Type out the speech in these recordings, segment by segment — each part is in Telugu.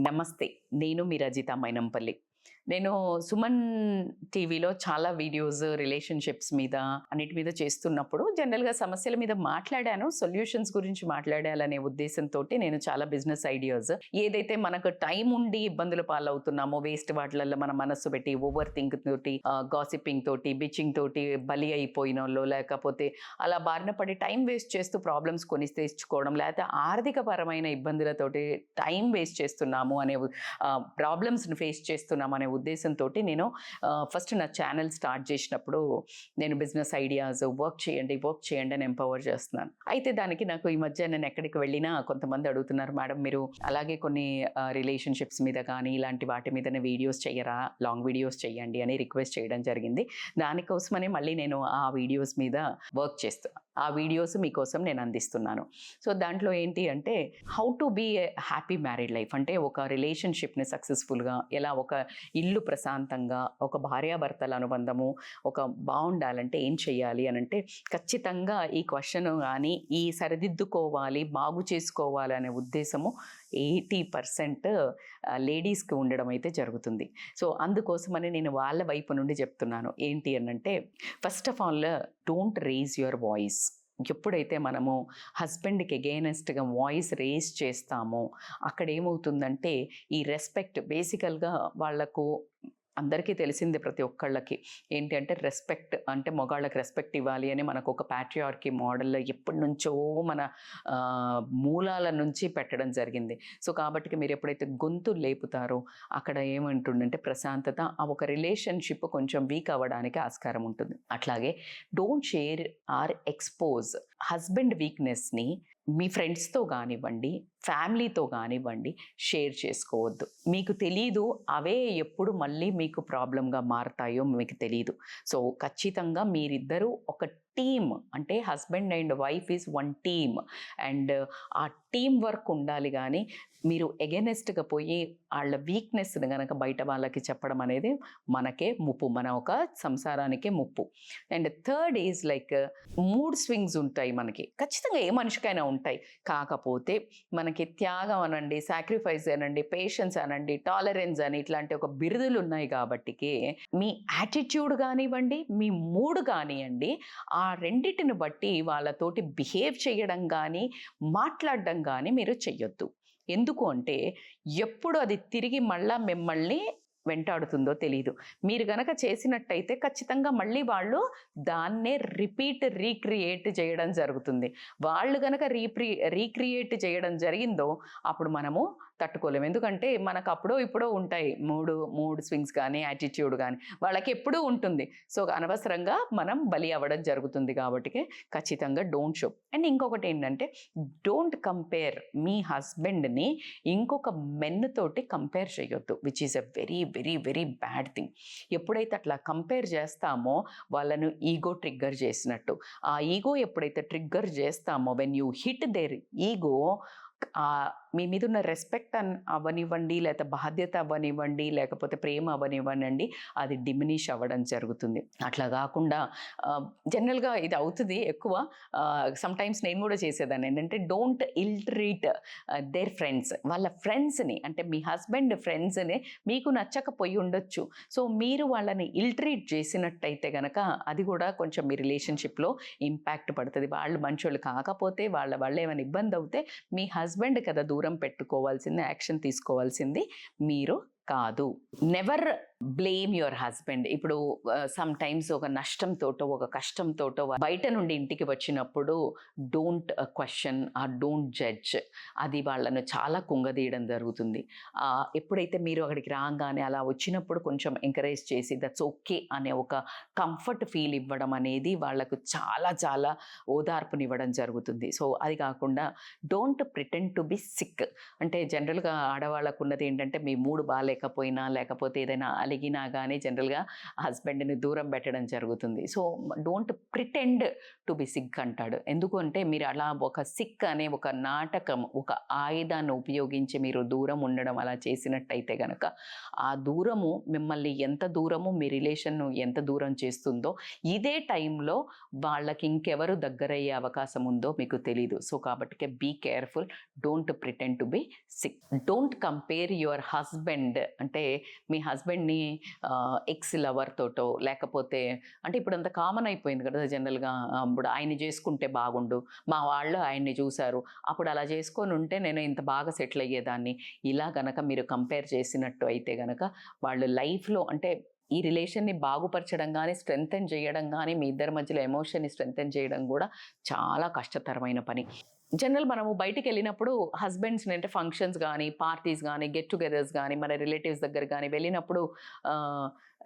నమస్తే. నేను మీ రజిత మైనంపల్లి. నేను సుమన్ టీవీలో చాలా వీడియోస్ రిలేషన్‌షిప్స్ మీద, అన్నిటి మీద చేస్తున్నప్పుడు జనరల్‌గా సమస్యల మీద మాట్లాడాను. సొల్యూషన్స్ గురించి మాట్లాడాలనే ఉద్దేశంతోటి నేను చాలా బిజినెస్ ఐడియాస్ ఏదైతే మనకు టైం ఉండి ఇబ్బందుల పాలవుతున్నామో, వేస్ట్ వాటిలల్లో మన మనస్సు పెట్టి ఓవర్ థింక్ తోటి, గాసిపింగ్ తోటి, బిచింగ్ తోటి బలి అయిపోయినోళ్ళో, లేకపోతే అలా బారిన పడి టైం వేస్ట్ చేస్తూ ప్రాబ్లమ్స్ కొని తెచ్చుకోవడం, లేకపోతే ఆర్థిక పరమైన ఇబ్బందులతోటి టైం వేస్ట్ చేస్తున్నాము అనే ప్రాబ్లమ్స్‌ని ఫేస్ చేస్తున్నాము అనే ఉద్దేశంతోటి నేను ఫస్ట్ నా ఛానల్ స్టార్ట్ చేసినప్పుడు నేను బిజినెస్ ఐడియాస్ వర్క్ చేయండి అని ఎంపవర్ చేస్తున్నాను. అయితే దానికి నాకు ఈ మధ్య నేను ఎక్కడికి వెళ్ళినా కొంతమంది అడుగుతున్నారు, మేడం మీరు అలాగే కొన్ని రిలేషన్షిప్స్ మీద కానీ ఇలాంటి వాటి మీదనే వీడియోస్ చెయ్యరా, లాంగ్ వీడియోస్ చెయ్యండి అని రిక్వెస్ట్ చేయడం జరిగింది. దానికోసమనే మళ్ళీ నేను ఆ వీడియోస్ మీద వర్క్ చేస్తున్నాను. ఆ వీడియోస్ మీకోసం నేను అందిస్తున్నాను. సో దాంట్లో ఏంటి అంటే how to be a happy married life, అంటే ఒక రిలేషన్షిప్ని సక్సెస్ఫుల్గా ఎలా, ఒక ఇల్లు ప్రశాంతంగా, ఒక భార్యాభర్తల అనుబంధము ఒక బాగుండాలంటే ఏం చెయ్యాలి అని అంటే, ఖచ్చితంగా ఈ క్వశ్చన్ కానీ ఈ సరిదిద్దుకోవాలి, బాగు చేసుకోవాలి అనే ఉద్దేశము 80% లేడీస్కి ఉండడం అయితే జరుగుతుంది. సో అందుకోసమని నేను వాళ్ళ వైపు నుండి చెప్తున్నాను. ఏంటి అనంటే, first of all don't raise your voice. ఎప్పుడైతే మనము హస్బెండ్కి ఎగెయినెస్ట్గా వాయిస్ రేజ్ చేస్తామో అక్కడ ఏమవుతుందంటే, ఈ రెస్పెక్ట్ బేసికల్గా వాళ్లకు అందరికీ తెలిసింది, ప్రతి ఒక్కళ్ళకి ఏంటి అంటే రెస్పెక్ట్ అంటే మగాళ్ళకి రెస్పెక్ట్ ఇవ్వాలి అని మనకు ఒక ప్యాట్రియార్కీ మోడల్లో ఎప్పటి నుంచో మన మూలాల నుంచి పెట్టడం జరిగింది. సో కాబట్టి మీరు ఎప్పుడైతే గొంతు లేపుతారో అక్కడ ఏమంటుందంటే ప్రశాంతత, ఆ ఒక రిలేషన్షిప్ కొంచెం వీక్ అవ్వడానికి ఆస్కారం ఉంటుంది. అట్లాగే don't share or expose husband వీక్నెస్ని మీ ఫ్రెండ్స్తో కానివ్వండి, ఫ్యామిలీతో కానివ్వండి షేర్ చేసుకోవద్దు. మీకు తెలీదు అవే ఎప్పుడు మళ్ళీ మీకు ప్రాబ్లంగా మారతాయో మీకు తెలీదు. సో ఖచ్చితంగా మీరిద్దరూ ఒక టీమ్, అంటే husband and wife is one team, and ఆ టీం వర్క్ ఉండాలి. కానీ మీరు ఎగెనెస్ట్గా పోయి వాళ్ళ వీక్నెస్ని కనుక బయట వాళ్ళకి చెప్పడం అనేది మనకే ముప్పు, మన ఒక సంసారానికే ముప్పు. And third is like mood swings ఉంటాయి మనకి, ఖచ్చితంగా ఏ మనిషికైనా ఉంటాయి. కాకపోతే మనకి త్యాగం అనండి, సాక్రిఫైస్ అనండి, పేషెన్స్ అనండి, టాలరెన్స్ అని ఇట్లాంటి ఒక బిరుదులు ఉన్నాయి. కాబట్టికి మీ యాటిట్యూడ్ కానివ్వండి, మీ మూడ్ కానివ్వండి, ఆ రెండిటిని బట్టి వాళ్ళతోటి బిహేవ్ చేయడం కానీ మాట్లాడడం కానీ మీరు చెయ్యొద్దు. ఎందుకు అంటే ఎప్పుడు అది తిరిగి మళ్ళా మిమ్మల్ని వెంటాడుతుందో తెలీదు. మీరు గనక చేసినట్టయితే ఖచ్చితంగా మళ్ళీ వాళ్ళు దాన్నే రీక్రియేట్ చేయడం జరుగుతుంది. వాళ్ళు గనక రీక్రియేట్ చేయడం జరిగిందో అప్పుడు మనము తట్టుకోలేము. ఎందుకంటే మనకు అప్పుడో ఇప్పుడో ఉంటాయి మూడ్ స్వింగ్స్ కానీ యాటిట్యూడ్ కానీ, వాళ్ళకి ఎప్పుడూ ఉంటుంది. సో అనవసరంగా మనం బలి అవ్వడం జరుగుతుంది. కాబట్టి ఖచ్చితంగా డోంట్ షో. అండ్ ఇంకొకటి ఏంటంటే, డోంట్ కంపేర్ మీ హస్బెండ్ని ఇంకొక మెన్ తోటి కంపేర్ చేయొద్దు, which is a very very very bad thing. ఎప్పుడైతే అట్లా కంపేర్ చేస్తామో వాళ్ళను ఈగో ట్రిగ్గర్ చేసినట్టు. ఆ ఈగో ఎప్పుడైతే ట్రిగ్గర్ చేస్తామో, when you hit their ego, మీ మీద ఉన్న రెస్పెక్ట్ అవ్వనివ్వండి, లేకపోతే బాధ్యత అవ్వనివ్వండి, లేకపోతే ప్రేమ అవ్వనివ్వండి, అది డిమినిష్ అవ్వడం జరుగుతుంది. అట్లా కాకుండా జనరల్గా ఇది అవుతుంది ఎక్కువ. సమ్టైమ్స్ నేను కూడా చేసేదాన్ని ఏంటంటే, డోంట్ ఇల్ట్రీట్ దేర్ ఫ్రెండ్స్. వాళ్ళ ఫ్రెండ్స్ని, అంటే మీ హస్బెండ్ ఫ్రెండ్స్ని మీకు నచ్చకపోయి ఉండొచ్చు. సో మీరు వాళ్ళని ఇల్ట్రీట్ చేసినట్టయితే కనుక అది కూడా కొంచెం మీ రిలేషన్షిప్లో ఇంపాక్ట్ పడుతుంది. వాళ్ళు మంచోళ్ళు కాకపోతే, వాళ్ళ వల్ల ఏమైనా ఇబ్బంది అవుతే మీ హస్బెండ్ కదా దూరం పెట్టుకోవాల్సింది, యాక్షన్ తీసుకోవాల్సింది మీరు కాదు. Never blame your husband. ఇప్పుడు సమ్ టైమ్స్ ఒక నష్టంతోటో ఒక కష్టంతోటో బయట నుండి ఇంటికి వచ్చినప్పుడు don't question or don't judge. అది వాళ్ళను చాలా కుంగదీయడం జరుగుతుంది. ఎప్పుడైతే మీరు అక్కడికి రాగానే అలా వచ్చినప్పుడు కొంచెం ఎంకరేజ్ చేసి దట్స్ ఓకే అనే ఒక కంఫర్ట్ ఫీల్ ఇవ్వడం అనేది వాళ్ళకు చాలా చాలా ఓదార్పునివ్వడం జరుగుతుంది. సో అది కాకుండా don't pretend to be sick. అంటే జనరల్గా ఆడవాళ్ళకు ఉన్నది ఏంటంటే, మీ మూడు బాగాలేకపోయినా లేకపోతే ఏదైనా అలిగినా కానీ జనరల్గా హస్బెండ్ని దూరం పెట్టడం జరుగుతుంది. So don't pretend to be sick అంటాడు. ఎందుకు అంటే మీరు అలా ఒక సిక్ అనే ఒక నాటకం, ఒక ఆయుధాన్ని ఉపయోగించి మీరు దూరం ఉండడం అలా చేసినట్టయితే గనక ఆ దూరము మిమ్మల్ని ఎంత దూరము, మీ రిలేషన్ను ఎంత దూరం చేస్తుందో, ఇదే టైంలో వాళ్ళకి ఇంకెవరు దగ్గరయ్యే అవకాశం ఉందో మీకు తెలీదు. సో కాబట్టి be careful, don't pretend to be sick. Don't compare your husband, అంటే మీ హస్బెండ్ని ఎక్స్ లవర్ తోటో లేకపోతే, అంటే ఇప్పుడు అంత కామన్ అయిపోయింది కదా జనరల్గా, ఇప్పుడు ఆయన్ని చేసుకుంటే బాగుండు, మా వాళ్ళు ఆయన్ని చూశారు, అప్పుడు అలా చేసుకొని ఉంటే నేను ఇంత బాగా సెటిల్ అయ్యేదాన్ని, ఇలా గనక మీరు కంపేర్ చేసినట్టు అయితే గనక వాళ్ళు లైఫ్లో అంటే ఈ రిలేషన్ని బాగుపరచడం కానీ, స్ట్రెంథెన్ చేయడం కానీ, మీ ఇద్దరి మధ్యలో ఎమోషన్ని స్ట్రెంథెన్ చేయడం కూడా చాలా కష్టతరమైన పని. జనరల్ మనము బయటికెళ్ళినప్పుడు హస్బెండ్స్‌ని అంటే ఫంక్షన్స్ గానీ, పార్టీస్ గానీ, గెట్ టుగెదర్స్ గానీ, మన రిలేటివ్స్ దగ్గర గానీ వెళ్ళినప్పుడు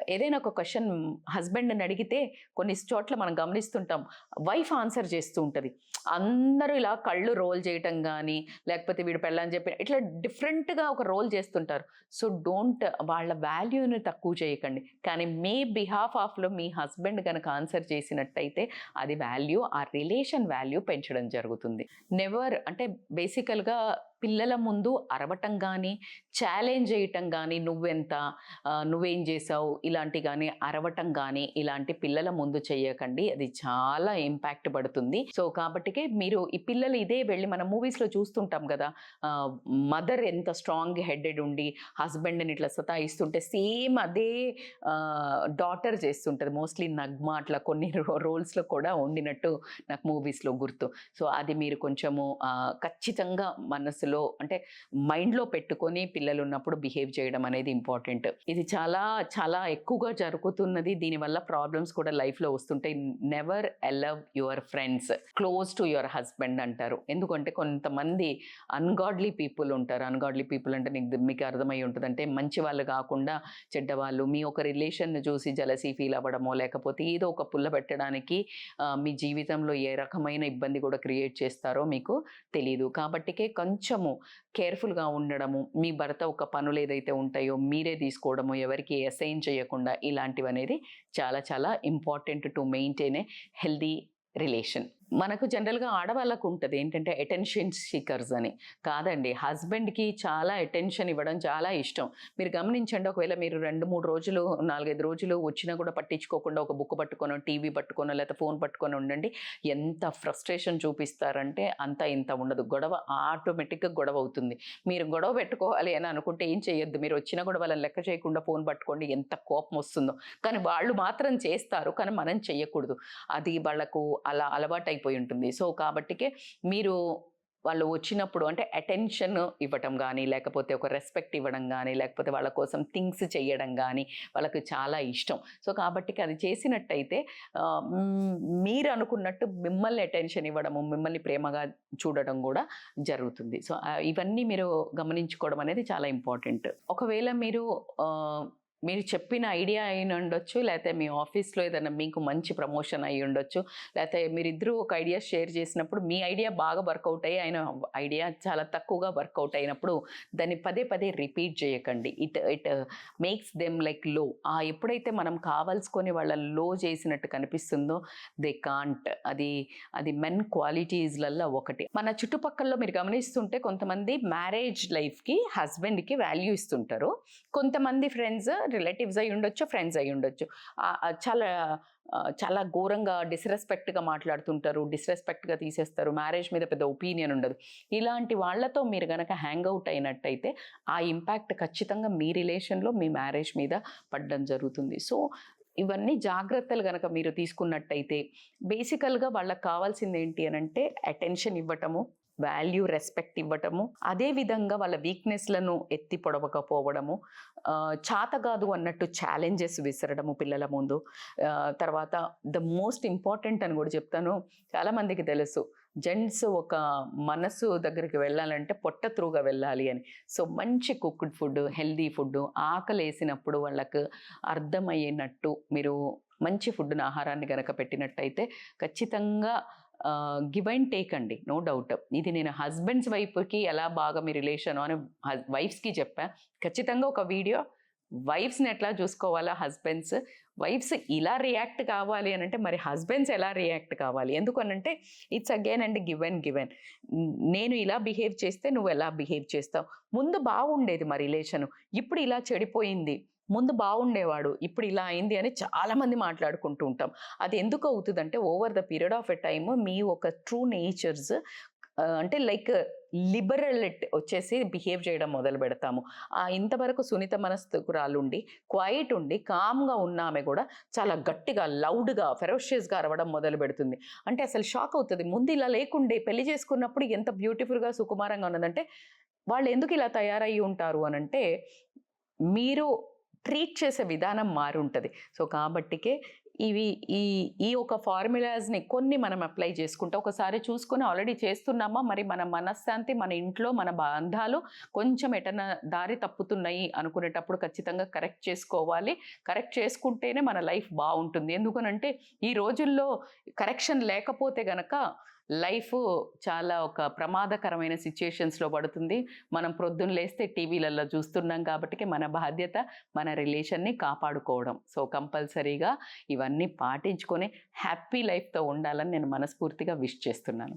ఏదైనా ఒక క్వెషన్ హస్బెండ్‌ని అడిగితే కొన్ని చోట్ల మనం గమనిస్తుంటాం. వైఫ్ ఆన్సర్ చేస్తూ ఉంటది. అందరూ ఇలా కళ్ళు రోల్ చేయటం గానీ, లేకపోతే వీడు పెళ్ళాని చెప్పి ఇట్లా డిఫరెంట్‌గా ఒక రోల్ చేస్తుంటారు. సో డోంట్ వాళ్ళ వాల్యూని తక్కువ చేయకండి. కానీ మీ బిహాఫ్ ఆఫ్‌లో మీ హస్బెండ్ గనక ఆన్సర్ చేసినట్టయితే అది వాల్యూ, ఆ రిలేషన్ వాల్యూ పెంచడం జరుగుతుంది. నెవర్ అంటే బేసికల్‌గా పిల్లల ముందు అరవటం గానీ, ఛాలెంజ్ చేయటం గానీ, నువ్వెంత, నువ్వేం చేసావు ఇలాంటి గానీ, అరవటం గానీ, ఇలాంటి పిల్లల ముందు చెయ్యకండి. అది చాలా ఇంపాక్ట్ పడుతుంది. సో కాబట్టికే మీరు ఈ పిల్లలు ఇదే వెళ్ళి మన మూవీస్‌లో చూస్తుంటాం కదా, మదర్ ఎంత స్ట్రాంగ్ హెడెడ్ ఉండి హస్బెండ్‌ని ఇట్లా సతాయిస్తుంటే సేమ్ అదే డాటర్ చేస్తుంటది. మోస్ట్లీ నగ్మ అట్లా కొన్ని రోల్స్‌లో కూడా ఉండినట్టు నాకు మూవీస్‌లో గుర్తు. సో అది మీరు కొంచెము ఖచ్చితంగా మనసులో అంటే మైండ్‌లో పెట్టుకొని పిల్లలు ఉన్నప్పుడు బిహేవ్ చేయడం అనేది ఇంపార్టెంట్. ఇది చాలా చాలా ఎక్కువగా జరుగుతున్నది. దీనివల్ల ప్రాబ్లమ్స్ కూడా లైఫ్‌లో వస్తుంటాయి. Never allow your friends close to your husband అంటారు. ఎందుకంటే కొంతమంది అన్‌గాడ్లీ పీపుల్ ఉంటారు. అన్‌గాడ్లీ పీపుల్ అంటే మీకు అర్థమై ఉంటది. అంటే మంచి వాళ్ళు కాకుండా చెడ్డవాళ్ళు, మీ ఒక రిలేషన్‌ని చూసి జెలసీ ఫీల్ అవ్వడమో, లేకపోతే ఏదో ఒక పుల్ల పెట్టడానికి మీ జీవితంలో ఏ రకమైన ఇబ్బంది కూడా క్రియేట్ చేస్తారో మీకు తెలీదు. కాబట్టికే కొంచెము కేర్‌ఫుల్‌గా ఉండడము, మీ భర్త ఒక పనులు ఏదైతే ఉంటాయో మీరే తీసుకోవడము, ఎవరికీ అసైన్ చేయకుండా ఇలాంటివనేది చాలా చాలా important to maintain a healthy relation. మనకు జనరల్‌గా ఆడవాళ్ళకు ఉంటది ఏంటంటే అటెన్షన్ సీకర్స్ అని. కాదండి, హస్బెండ్‌కి చాలా అటెన్షన్ ఇవ్వడం చాలా ఇష్టం. మీరు గమనించండి, ఒకవేళ మీరు 2, 3 రోజులు, 4, 5 రోజులు వచ్చినా కూడా పట్టించుకోకుండా ఒక బుక్ పట్టుకొనో, టీవీ పట్టుకొనో, లేకపోతే ఫోన్ పట్టుకొని ఉండండి. ఎంత ఫ్రస్ట్రేషన్ చూపిస్తారంటే అంత ఇంత ఉండదు. గొడవ ఆటోమేటిక్‌గా గొడవ అవుతుంది. మీరు గొడవ పెట్టుకోవాలి అని అనుకుంటే ఏం చేయొద్దు. మీరు వచ్చినా కూడా వాళ్ళని లెక్క చేయకుండా ఫోన్ పట్టుకోండి, ఎంత కోపం వస్తుందో. కానీ వాళ్ళు మాత్రం చేస్తారు, కానీ మనం చెయ్యకూడదు. అది వాళ్ళకు అలా అలవాటైపోయి ఉంటుంది. సో కాబట్టికే మీరు వాళ్ళు వచ్చినప్పుడు అంటే అటెన్షన్ ఇవ్వటం గానీ, లేకపోతే ఒక రెస్పెక్ట్ ఇవ్వడం గానీ, లేకపోతే వాళ్ళ కోసం థింగ్స్ చేయడం గానీ వాళ్ళకి చాలా ఇష్టం. సో కాబట్టికి అది చేసినట్టయితే మీరు అనుకున్నట్టు మిమ్మల్ని అటెన్షన్ ఇవ్వడము, మిమ్మల్ని ప్రేమగా చూడడం కూడా జరుగుతుంది. సో ఇవన్నీ మీరు గమనించుకోవడం అనేది చాలా ఇంపార్టెంట్. ఒకవేళ మీరు చెప్పిన ఐడియా అయినుండొచ్చు, లేతే మీ ఆఫీస్‌లో ఏదైనా మీకు మంచి ప్రమోషన్ అయ్యుండొచ్చు, లేతే మీరిద్దరూ ఒక ఐడియా షేర్ చేసినప్పుడు మీ ఐడియా బాగా వర్కౌట్ అయ్యి, ఆయన ఐడియా చాలా తక్కువగా వర్కౌట్ అయినప్పుడు దాన్ని పదే పదే రిపీట్ చేయకండి. ఇట్ మేక్స్ దెమ్ లైక్ లో. ఎప్పుడైతే మనం కావాల్సుకొని వాళ్ళని లో చేసినట్టు కనిపిస్తుందో దే కాంట్. అది మెన్ క్వాలిటీస్‌లల్లో ఒకటి. మన చుట్టుపక్కల్లో మీరు గమనిస్తుంటే కొంతమంది మ్యారేజ్ లైఫ్‌కి హస్బెండ్‌కి వాల్యూ ఇస్తుంటారు. కొంతమంది ఫ్రెండ్స్ రిలేటివ్స్ అయి ఉండొచ్చు, ఫ్రెండ్స్ అయి ఉండొచ్చు. చాలా ఘోరంగా డిస్‌రెస్పెక్ట్‌గా మాట్లాడుతుంటారు, డిస్‌రెస్పెక్ట్‌గా తీసేస్తారు. మ్యారేజ్ మీద పెద్ద ఒపీనియన్ ఉండదు. ఇలాంటి వాళ్ళతో మీరు గనక హ్యాంగ్ ఔట్ అయినట్టయితే ఆ ఇంపాక్ట్ ఖచ్చితంగా మీ రిలేషన్‌లో, మీ మ్యారేజ్ మీద పడడం జరుగుతుంది. సో ఇవన్నీ జాగ్రత్తలు గనక మీరు తీసుకున్నట్టయితే బేసికల్‌గా వాళ్ళకి కావాల్సింది ఏంటి అనంటే అటెన్షన్ ఇవ్వటము, వాల్యూ, రెస్పెక్ట్ ఇవ్వటము, అదే విధంగా వాళ్ళ వీక్‌నెస్‌లను ఎత్తి పొడవకపోవడము, చాతగాదు అన్నట్టు ఛాలెంజెస్ విసరడము పిల్లల ముందు. తర్వాత ద మోస్ట్ ఇంపార్టెంట్ అని కూడా చెప్తాను. చాలామందికి తెలుసు జెంట్స్ ఒక మనసు దగ్గరికి వెళ్ళాలంటే పొట్ట త్రూగా వెళ్ళాలి అని. సో మంచి కుక్డ్ ఫుడ్, హెల్తీ ఫుడ్, ఆకలేసినప్పుడు వాళ్ళకు అర్థమయ్యేనట్టు మీరు మంచి ఫుడ్‌ని, ఆహారాన్ని గనక పెట్టినట్టయితే ఖచ్చితంగా గివ్ అండ్ టేక్ అండి, నో డౌట్. ఇది నేను హస్బెండ్స్ వైపుకి ఎలా బాగా మీ రిలేషను అని వైఫ్స్‌కి చెప్పా. ఖచ్చితంగా ఒక వీడియో వైఫ్స్ని ఎట్లా చూసుకోవాలా హస్బెండ్స్, వైఫ్స్ ఇలా రియాక్ట్ కావాలి అని అంటే మరి హస్బెండ్స్ ఎలా రియాక్ట్ కావాలి? ఎందుకనంటే ఇట్స్ అగైన్ అండ్ గివెన్. నేను ఇలా బిహేవ్ చేస్తే నువ్వు ఎలా బిహేవ్ చేస్తావు? ముందు బాగుండేది మా రిలేషను, ఇప్పుడు ఇలా చెడిపోయింది. ముందు బాగుండేవాడు, ఇప్పుడు ఇలా అయింది అని చాలామంది మాట్లాడుకుంటూ ఉంటాం. అది ఎందుకు అవుతుందంటే over the period of a time మీ ఒక ట్రూ నేచర్స్ అంటే లైక్ లిబరల్ వచ్చేసి బిహేవ్ చేయడం మొదలు పెడతాము. ఇంతవరకు సున్నిత మనస్తకురాలుండి, క్వైట్ ఉండి, కామ్‌గా ఉన్న ఆమె కూడా చాలా గట్టిగా, లౌడ్‌గా, ఫెరోషియస్‌గా అరవడం మొదలు పెడుతుంది. అంటే అసలు షాక్ అవుతది. ముందు ఇలా లేకుండే పెళ్లి చేసుకున్నప్పుడు ఎంత బ్యూటిఫుల్‌గా, సుకుమారంగా ఉన్నదంటే, వాళ్ళు ఎందుకు ఇలా తయారయ్యి ఉంటారు అనంటే, మీరు ట్రీట్ చేసే విధానం మారుంటది. సో, కాబట్టికే ఇవి ఈ ఈ ఒక ఫార్ములాస్‌ని కొన్ని మనం అప్లై చేసుకుంటే, ఒకసారి చూసుకొని ఆల్రెడీ చేస్తున్నామా, మరి మన మనశ్శాంతి, మన ఇంట్లో మన బంధాలు కొంచెం ఎటన్నా దారి తప్పుతున్నాయి అనుకునేటప్పుడు ఖచ్చితంగా కరెక్ట్ చేసుకోవాలి. కరెక్ట్ చేసుకుంటేనే మన లైఫ్ బావుంటుంది. ఎందుకనంటే, ఈ రోజుల్లో కరెక్షన్ లేకపోతే గనక లైఫు చాలా ఒక ప్రమాదకరమైన సిట్యుయేషన్స్‌లో పడుతుంది. మనం ప్రొద్దున లేస్తే టీవీలలో చూస్తున్నాం కాబట్టికే మన బాధ్యత మన రిలేషన్‌ని కాపాడుకోవడం. సో, కంపల్సరీగా ఇవన్నీ పాటించుకొని హ్యాపీ లైఫ్‌తో ఉండాలని నేను మనస్ఫూర్తిగా విష్ చేస్తున్నాను.